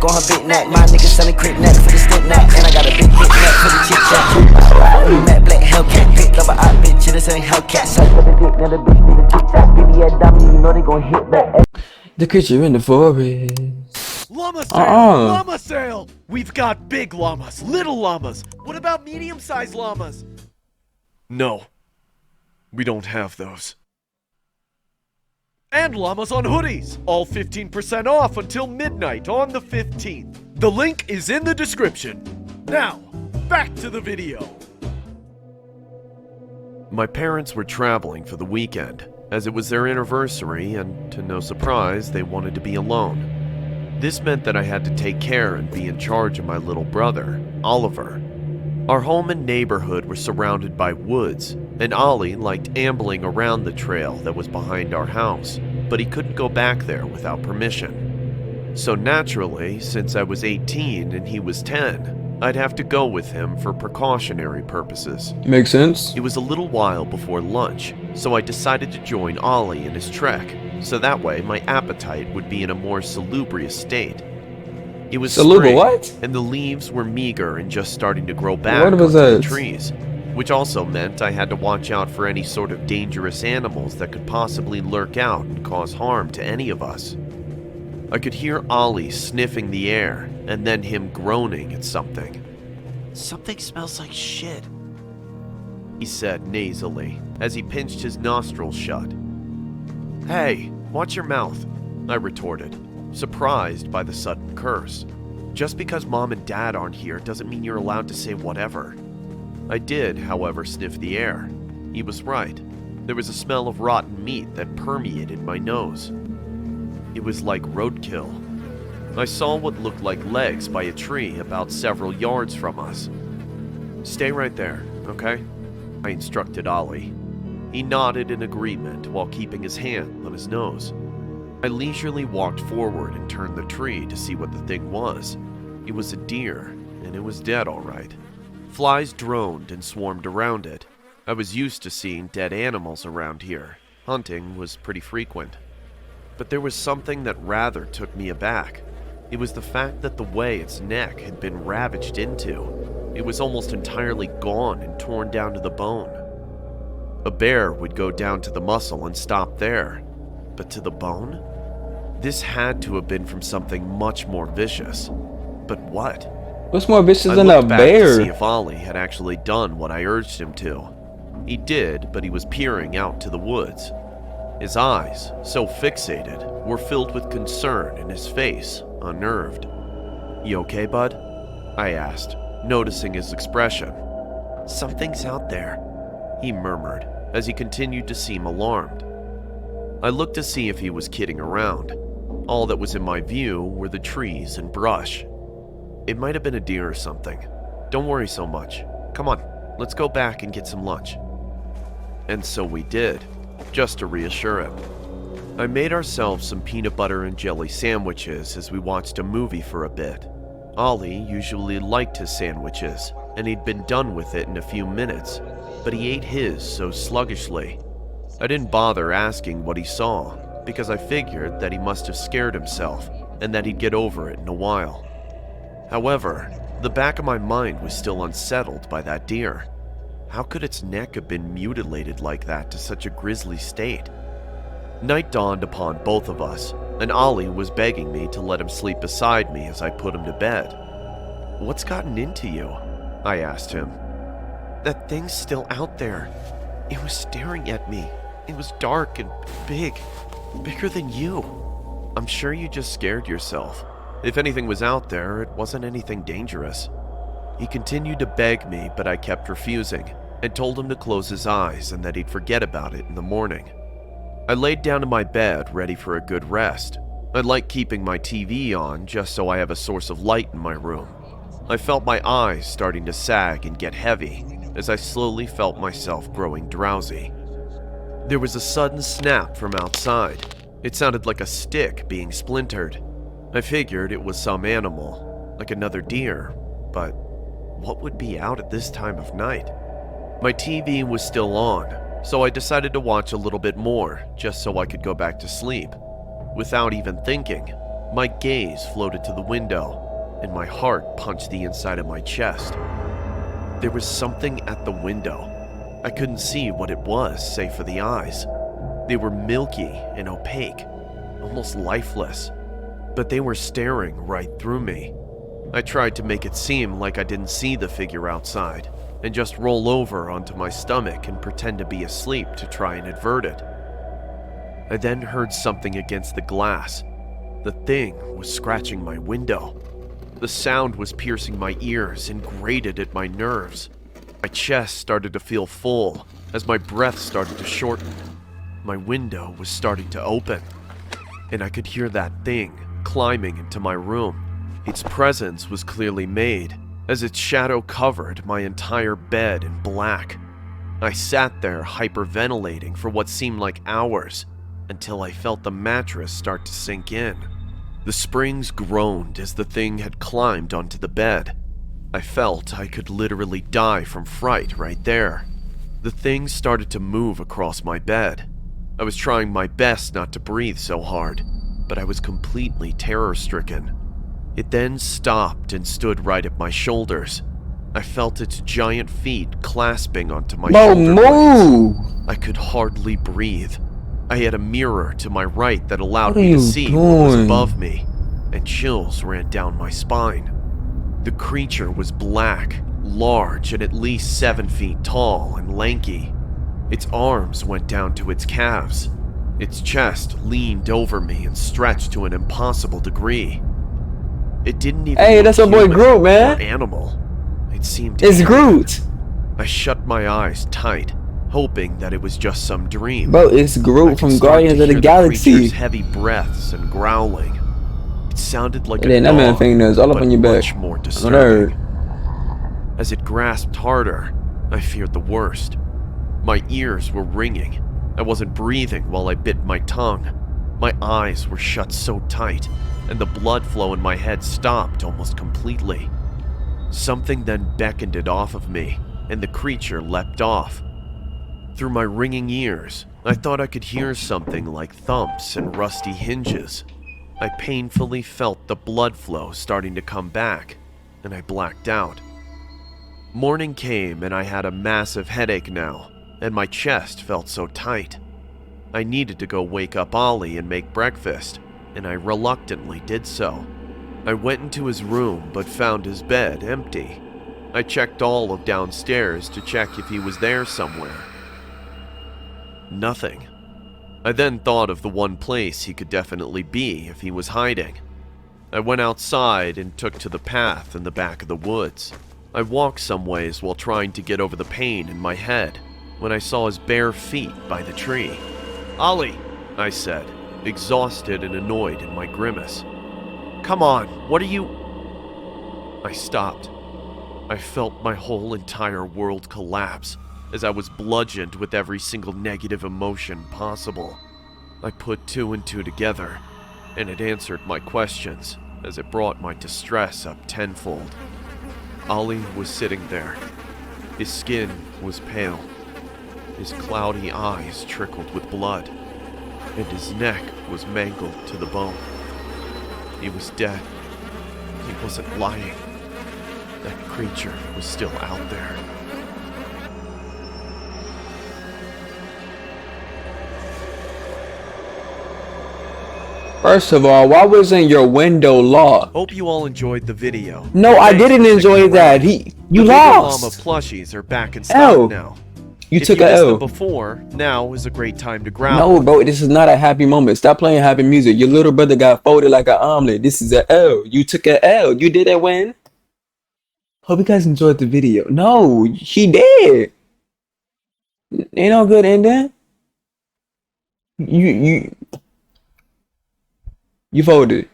neck on her big neck. My nigga selling crick neck for the stick neck. And I got a big neck for the chick chat. Matte black Hellcat, picked up a hot bitch, and it's a Hellcat. So for the dick, now the bitch need a tic tac. Give me a dummy, you know they gon' hit back. The creature in the forest. Llama sale! Llama sale! We've got big llamas, little llamas. What about medium-sized llamas? No. We don't have those. And llamas on hoodies! All 15% off until midnight on the 15th. The link is in the description. Now, back to the video. My parents were traveling for the weekend, as it was their anniversary, and to no surprise, they wanted to be alone. This meant that I had to take care and be in charge of my little brother, Oliver. Our home and neighborhood were surrounded by woods, and Ollie liked ambling around the trail that was behind our house, but he couldn't go back there without permission. So naturally, since I was 18 and he was 10, I'd have to go with him for precautionary purposes. Makes sense. It was a little while before lunch, so I decided to join Ollie in his trek, so that way my appetite would be in a more salubrious state. It was spring, what? and the leaves were meager and just starting to grow back What was onto the that? trees, which also meant I had to watch out for any sort of dangerous animals that could possibly lurk out and cause harm to any of us. I could hear Ollie sniffing the air, and then him groaning at something. "Something smells like shit," he said nasally, as he pinched his nostrils shut. "Hey, watch your mouth," I retorted, surprised by the sudden curse. "Just because Mom and Dad aren't here doesn't mean you're allowed to say whatever." I did, however, sniff the air. He was right. There was a smell of rotten meat that permeated my nose. It was like roadkill. I saw what looked like legs by a tree about several yards from us. "Stay right there, okay?" I instructed Ollie. He nodded in agreement while keeping his hand on his nose. I leisurely walked forward and turned the tree to see what the thing was. It was a deer, and it was dead all right. Flies droned and swarmed around it. I was used to seeing dead animals around here. Hunting was pretty frequent. But there was something that rather took me aback. It was the fact that the way its neck had been ravaged into. It was almost entirely gone and torn down to the bone. A bear would go down to the muscle and stop there. But to the bone? This had to have been from something much more vicious. But what? What's more vicious I than a looked back to bear? see if Ollie had actually done what I urged him to. He did, but he was peering out to the woods. His eyes, so fixated, were filled with concern and his face unnerved. "You okay, bud?" I asked, noticing his expression. "Something's out there," he murmured as he continued to seem alarmed. I looked to see if he was kidding around. All that was in my view were the trees and brush. It might have been a deer or something. "Don't worry so much. Come on, let's go back and get some lunch." And so we did, just to reassure him. I made ourselves some peanut butter and jelly sandwiches as we watched a movie for a bit. Ollie usually liked his sandwiches, and he'd been done with it in a few minutes, but he ate his so sluggishly. I didn't bother asking what he saw, because I figured that he must have scared himself, and that he'd get over it in a while. However, the back of my mind was still unsettled by that deer. How could its neck have been mutilated like that to such a grisly state? Night dawned upon both of us, and Ollie was begging me to let him sleep beside me as I put him to bed. "What's gotten into you?" I asked him. "That thing's still out there. It was staring at me. It was dark and big. Bigger than you." "I'm sure you just scared yourself. If anything was out there, it wasn't anything dangerous." He continued to beg me, but I kept refusing, and told him to close his eyes and that he'd forget about it in the morning. I laid down in my bed, ready for a good rest. I like keeping my TV on just so I have a source of light in my room. I felt my eyes starting to sag and get heavy as I slowly felt myself growing drowsy. There was a sudden snap from outside. It sounded like a stick being splintered. I figured it was some animal, like another deer, but what would be out at this time of night? My TV was still on, so I decided to watch a little bit more just so I could go back to sleep. Without even thinking, My gaze floated to the window, and my heart punched the inside of my chest. There was something at the window. I couldn't see what it was, save for the eyes. They were milky and opaque, almost lifeless, but they were staring right through me. I tried to make it seem like I didn't see the figure outside, and just roll over onto my stomach and pretend to be asleep to try and avert it. I then heard something against the glass. The thing was scratching my window. The sound was piercing my ears and grated at my nerves. My chest started to feel full as my breath started to shorten. My window was starting to open, and I could hear that thing climbing into my room. Its presence was clearly made, as its shadow covered my entire bed in black. I sat there hyperventilating for what seemed like hours, until I felt the mattress start to sink in. The springs groaned as the thing had climbed onto the bed. I felt I could literally die from fright right there. The thing started to move across my bed. I was trying my best not to breathe so hard, but I was completely terror-stricken. It then stopped and stood right at my shoulders. I felt its giant feet clasping onto my shoulder blades. I could hardly breathe. I had a mirror to my right that allowed me to see what was above me, and chills ran down my spine. The creature was black, large, and at least 7 feet tall and lanky. Its arms went down to its calves. Its chest leaned over me and stretched to an impossible degree. It didn't even Hey, look that's our boy human Groot, man. or animal. It seemed It's alien. Groot. I shut my eyes tight, hoping that it was just some dream. Bro, it's I Groot could from start Guardians to of the hear Galaxy. creature's heavy breaths and growling. It sounded like And a then that man dog, fingernails all up but on your back. much more On disturbing. Earth. As it grasped harder, I feared the worst. My ears were ringing. I wasn't breathing while I bit my tongue. My eyes were shut so tight, and the blood flow in my head stopped almost completely. Something then beckoned it off of me, and the creature leapt off. Through my ringing ears, I thought I could hear something like thumps and rusty hinges. I painfully felt the blood flow starting to come back, and I blacked out. Morning came and I had a massive headache now, and my chest felt so tight. I needed to go wake up Ollie and make breakfast, and I reluctantly did so. I went into his room but found his bed empty. I checked all of downstairs to check if he was there somewhere. Nothing. I then thought of the one place he could definitely be if he was hiding. I went outside and took to the path in the back of the woods. I walked some ways while trying to get over the pain in my head when I saw his bare feet by the tree. "Ollie," I said, exhausted and annoyed in my grimace. "Come on, what are you—" I stopped. I felt my whole entire world collapse as I was bludgeoned with every single negative emotion possible. I put 2 and 2 together, and it answered my questions as it brought my distress up tenfold. Ollie was sitting there. His skin was pale. His cloudy eyes trickled with blood, and his neck was mangled to the bone. He was dead. He wasn't lying. That creature was still out there. First of all, why wasn't your window locked? Hope you all enjoyed the video. No, I Thanks didn't for enjoy sticking that. around. You The Bigger lost. Llama plushies are back in stock L. now. You If took you a missed L. them before, now is a great time to grab No, one. bro, this is not a happy moment. Stop playing happy music. Your little brother got folded like an omelet. This is a L. You took a L. You did that win. Hope you guys enjoyed the video. No, she did. Ain't no good ending. You folded.